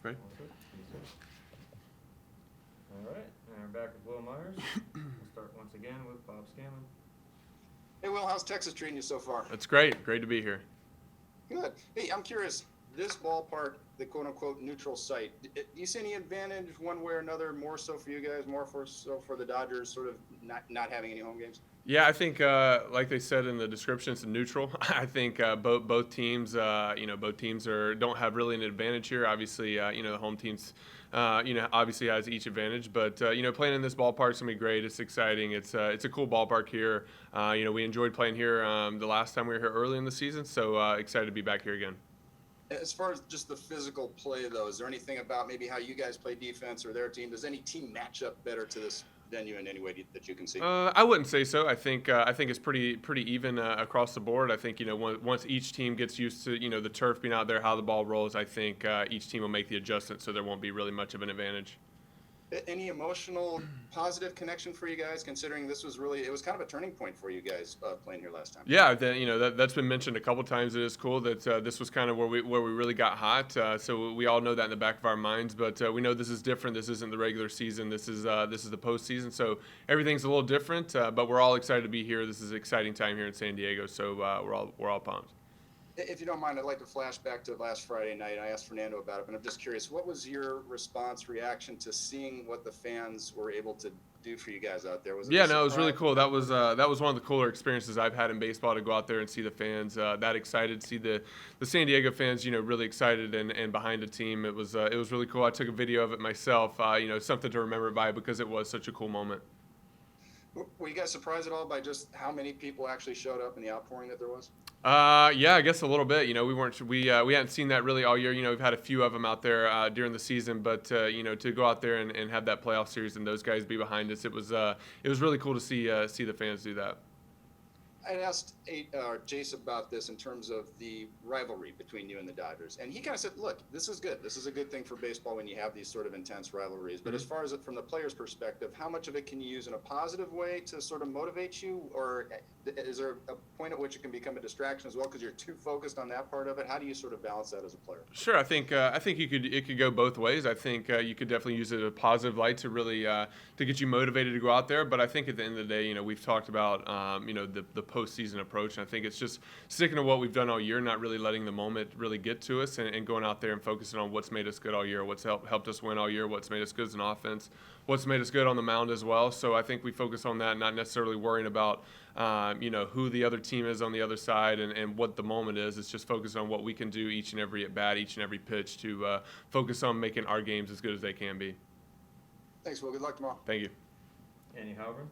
Great. All right, and we're back with Wil Myers. We'll start once again with Bob Scanlon. Hey, Will, how's Texas treating you so far? That's great. Great to be here. Good. Hey, I'm curious, this ballpark, the quote-unquote neutral site, do you see any advantage one way or another, more so for you guys, more so for the Dodgers, sort of not having any home games? Yeah, I think like they said in the description, it's neutral. I think both teams, both teams don't have really an advantage here. Obviously, the home teams, obviously has each advantage. But playing in this ballpark is gonna be great. It's exciting. It's a cool ballpark here. We enjoyed playing here the last time we were here early in the season. So excited to be back here again. As far as just the physical play, though, is there anything about maybe how you guys play defense or their team? Does any team match up better to this venue in any way that you can see? I wouldn't say so. I think it's pretty even across the board. I think once each team gets used to the turf being out there, how the ball rolls, I think each team will make the adjustment, so there won't be really much of an advantage. Any emotional positive connection for you guys, considering it was kind of a turning point for you guys playing here last time? Yeah, that's been mentioned a couple times. It is cool that this was kind of where we really got hot. So we all know that in the back of our minds, but we know this is different. This isn't the regular season. This is the postseason. So everything's a little different. But we're all excited to be here. This is an exciting time here in San Diego. So we're all pumped. If you don't mind, I'd like to flash back to last Friday night. I asked Fernando about it, but I'm just curious, what was your reaction to seeing what the fans were able to do for you guys out there? Was it it was really cool. That was one of the cooler experiences I've had in baseball, to go out there and see the fans that excited, see the San Diego fans, really excited and behind the team. It was really cool. I took a video of it myself, something to remember by, because it was such a cool moment. Were you guys surprised at all by just how many people actually showed up and the outpouring that there was? Yeah, I guess a little bit. We hadn't seen that really all year. We've had a few of them out there during the season, but to go out there and have that playoff series and those guys be behind us, it was really cool to see the fans do that. I asked Jace about this in terms of the rivalry between you and the Dodgers, and he kind of said, look, this is good. This is a good thing for baseball when you have these sort of intense rivalries. But as far as it from the player's perspective, how much of it can you use in a positive way to sort of motivate you, or is there a point at which it can become a distraction as well because you're too focused on that part of it? How do you sort of balance that as a player? Sure, I think it could go both ways. I think you could definitely use it in a positive light to really to get you motivated to go out there. But I think at the end of the day, we've talked about the postseason approach, and I think it's just sticking to what we've done all year, not really letting the moment really get to us, and going out there and focusing on what's made us good all year, what's helped us win all year, what's made us good as an offense, what's made us good on the mound as well. So I think we focus on that, not necessarily worrying about who the other team is on the other side and what the moment is. It's just focusing on what we can do each and every at bat, each and every pitch, to focus on making our games as good as they can be. Thanks, Will. Good luck tomorrow. Thank you. Annie Halvern.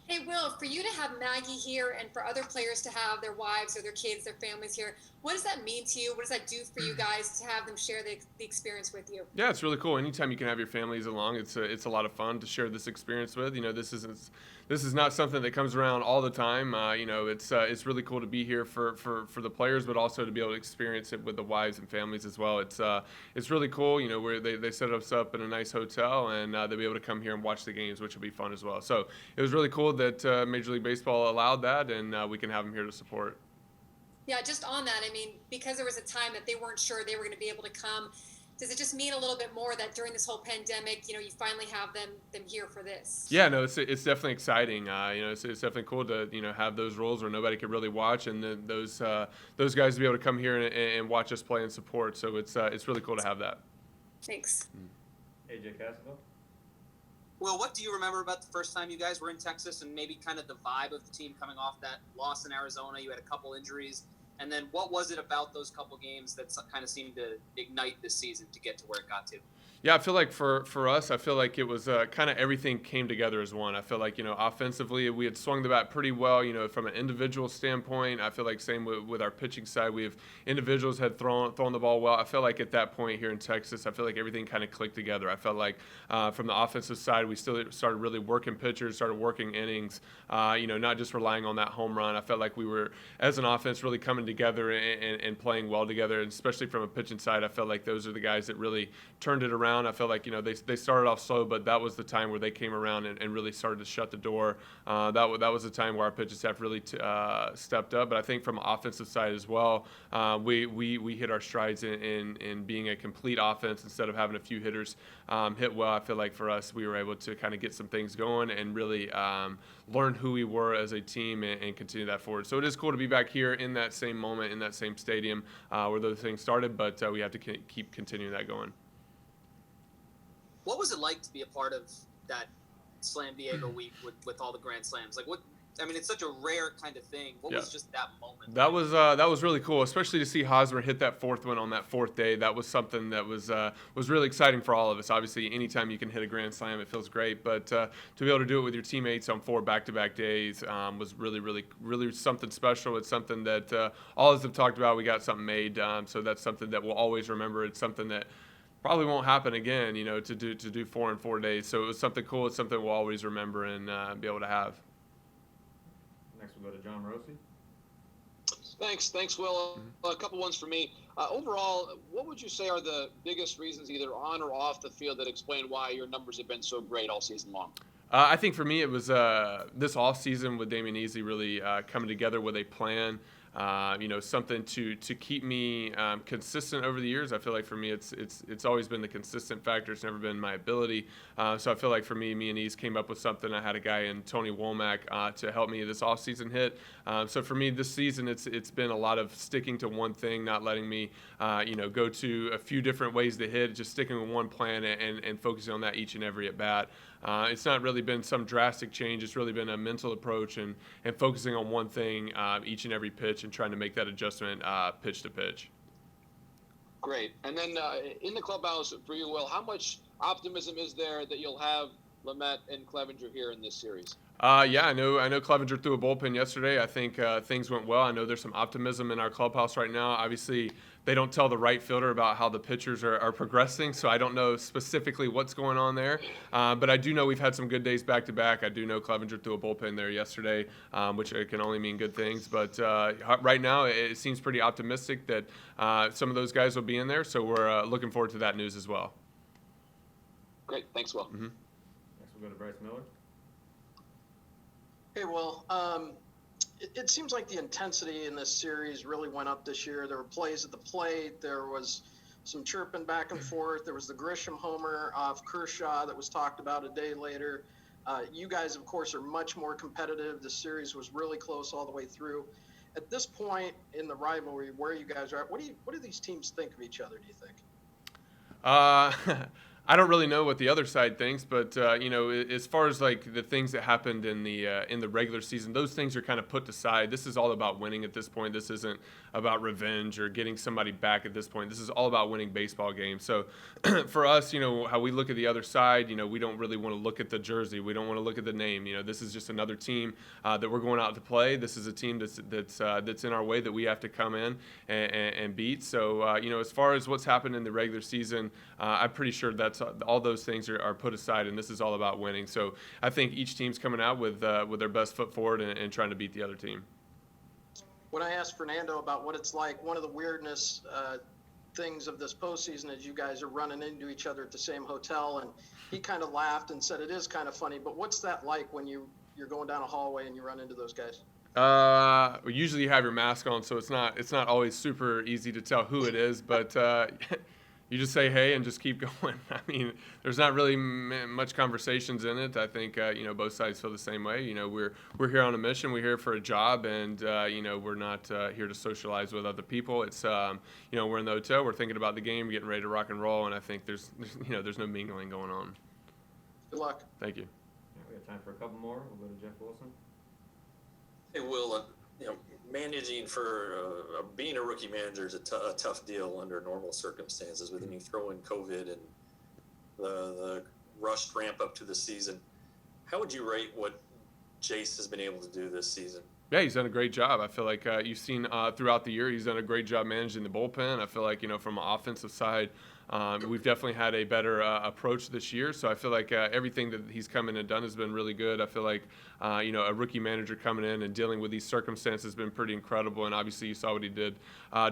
Hey, Will, for you to have Maggie here and for other players to have their wives or their kids, their families here, what does that mean to you? What does that do for you guys to have them share the experience with you? Yeah, it's really cool. Anytime you can have your families along, it's a lot of fun to share this experience with. This is not something that comes around all the time. It's really cool to be here for the players, but also to be able to experience it with the wives and families as well. It's really cool. Where they set us up in a nice hotel, and they'll be able to come here and watch the games, which will be fun as well. So it was really cool that Major League Baseball allowed that, and we can have them here to support. Yeah, just on that, I mean, because there was a time that they weren't sure they were going to be able to come, does it just mean a little bit more that during this whole pandemic, you finally have them here for this? Yeah, no, it's definitely exciting. It's definitely cool to have those roles where nobody could really watch, and then those guys to be able to come here and watch us play and support. So it's really cool to have that. Thanks. AJ Cassaville. Well, what do you remember about the first time you guys were in Texas, and maybe kind of the vibe of the team coming off that loss in Arizona? You had a couple injuries. And then what was it about those couple games that kind of seemed to ignite this season to get to where it got to? Yeah, I feel like for us, I feel like it was kind of everything came together as one. I feel like, offensively, we had swung the bat pretty well, from an individual standpoint. I feel like same with our pitching side. We have individuals had thrown the ball well. I feel like at that point here in Texas, I feel like everything kind of clicked together. I felt like from the offensive side, we still started really working pitchers, started working innings, not just relying on that home run. I felt like we were, as an offense, really coming together and playing well together, and especially from a pitching side, I felt like those are the guys that really turned it around around. I feel like, they started off slow, but that was the time where they came around and really started to shut the door. That was the time where our pitching staff really stepped up. But I think from the offensive side as well, we hit our strides in being a complete offense instead of having a few hitters hit well. I feel like for us, we were able to kind of get some things going and really learn who we were as a team and continue that forward. So it is cool to be back here in that same moment, in that same stadium where those things started, but we have to keep continuing that going. What was it like to be a part of that Slam Diego week with all the Grand Slams? Like, it's such a rare kind of thing. What was just that moment? That was really cool, especially to see Hosmer hit that fourth one on that fourth day. That was something that was really exciting for all of us. Obviously, anytime you can hit a Grand Slam, it feels great. But to be able to do it with your teammates on 4 back-to-back days was really, really, really something special. It's something that all of us have talked about. We got something made, so that's something that we'll always remember. It's something that probably won't happen again, to do 4 in 4 days. So it was something cool. It's something we'll always remember and be able to have. Next we'll go to John Rossi. Thanks, Will. A couple ones for me. Overall, what would you say are the biggest reasons, either on or off the field, that explain why your numbers have been so great all season long? I think for me it was this off season with Damian Easley really coming together with a plan. Something to keep me consistent over the years. I feel like for me, it's always been the consistent factor. It's never been my ability. So I feel like for me and Ease came up with something. I had a guy in Tony Womack to help me this offseason hit. So for me this season, it's been a lot of sticking to one thing, not letting me, go to a few different ways to hit, just sticking with one plan and focusing on that each and every at bat. It's not really been some drastic change. It's really been a mental approach and focusing on one thing each and every pitch and trying to make that adjustment pitch to pitch. Great. And then in the clubhouse for you, Will, how much optimism is there that you'll have Lamet and Clevenger here in this series? Yeah, I know Clevenger threw a bullpen yesterday. I think things went well. I know there's some optimism in our clubhouse right now. Obviously, they don't tell the right fielder about how the pitchers are progressing, so I don't know specifically what's going on there. But I do know we've had some good days back-to-back. I do know Clevenger threw a bullpen there yesterday, which can only mean good things. But right now, it seems pretty optimistic that some of those guys will be in there, so we're looking forward to that news as well. Great. Thanks, Will. Mm-hmm. Next we'll go to Bryce Miller. Hey, Will. It seems like the intensity in this series really went up this year. There were plays at the plate. There was some chirping back and forth. There was the Grisham homer off Kershaw that was talked about a day later. You guys, of course, are much more competitive. The series was really close all the way through. At this point in the rivalry, where you guys are at, what do these teams think of each other, do you think? I don't really know what the other side thinks, but as far as like the things that happened in the regular season, those things are kind of put aside. This is all about winning at this point. This isn't about revenge or getting somebody back at this point. This is all about winning baseball games. So for us, how we look at the other side, we don't really want to look at the jersey. We don't want to look at the name. This is just another team that we're going out to play. This is a team that's in our way that we have to come in and beat. So as far as what's happened in the regular season, I'm pretty sure that's all those things are put aside, and this is all about winning. So I think each team's coming out with their best foot forward and trying to beat the other team. When I asked Fernando about what it's like, one of the weirdness things of this postseason is you guys are running into each other at the same hotel, and he kind of laughed and said it is kind of funny. But what's that like when you're going down a hallway and you run into those guys? Usually you have your mask on, so it's not always super easy to tell who it is, but you just say hey and just keep going. I mean, there's not really much conversations in it. I think both sides feel the same way. We're here on a mission. We're here for a job, and we're not here to socialize with other people. It's we're in the hotel. We're thinking about the game, getting ready to rock and roll, and I think there's no mingling going on. Good luck. Thank you. Yeah, we have time for a couple more. We'll go to Jeff Wilson. Hey, Will, managing being a rookie manager is a tough deal under normal circumstances. But then you throw in COVID and the rushed ramp up to the season. How would you rate what Jace has been able to do this season? Yeah, he's done a great job. I feel like you've seen throughout the year, he's done a great job managing the bullpen. I feel like, from an offensive side, We've definitely had a better approach this year, so I feel like everything that he's come in and done has been really good. I feel like a rookie manager coming in and dealing with these circumstances has been pretty incredible, and obviously you saw what he did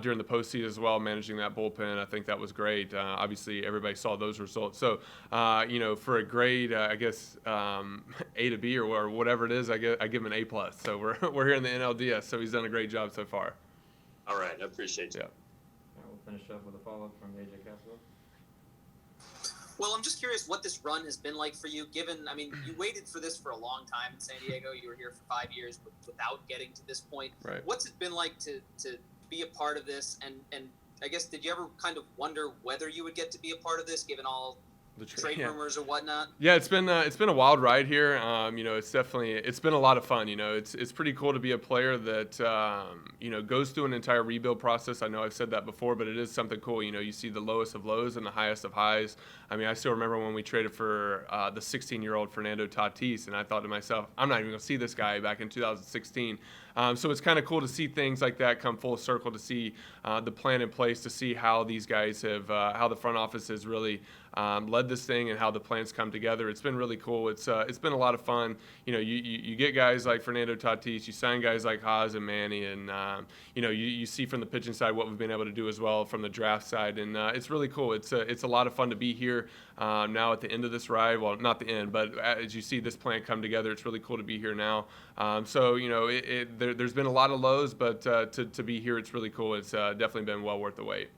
during the postseason as well, managing that bullpen. I think that was great. Obviously everybody saw those results. So for a grade, I guess A to B or whatever it is, I give him an A+. So we're here in the NLDS, so he's done a great job so far. All right, I appreciate you. Yeah. All right, we'll finish up with a follow-up from AJ Caswell. Well, I'm just curious what this run has been like for you, given, I mean, you waited for this for a long time in San Diego. You were here for 5 years without getting to this point. Right. What's it been like to be a part of this? And I guess, did you ever kind of wonder whether you would get to be a part of this, given all The trade yeah. rumors or whatnot? Yeah, it's been a wild ride here. It's been a lot of fun. It's pretty cool to be a player that goes through an entire rebuild process. I know I've said that before, but it is something cool. You see the lowest of lows and the highest of highs. I mean, I still remember when we traded for the 16-year-old Fernando Tatis, and I thought to myself, I'm not even going to see this guy back in 2016. So it's kind of cool to see things like that come full circle, to see the plan in place, to see how these guys have, how the front office has really led this thing and how the plans come together. It's been really cool. It's been a lot of fun. You get guys like Fernando Tatis, you sign guys like Haas and Manny, and you see from the pitching side what we've been able to do as well from the draft side, and it's really cool. It's a lot of fun to be here now at the end of this ride. Well, not the end, but as you see this plan come together, it's really cool to be here now. There's been a lot of lows, but to be here, it's really cool. It's definitely been well worth the wait.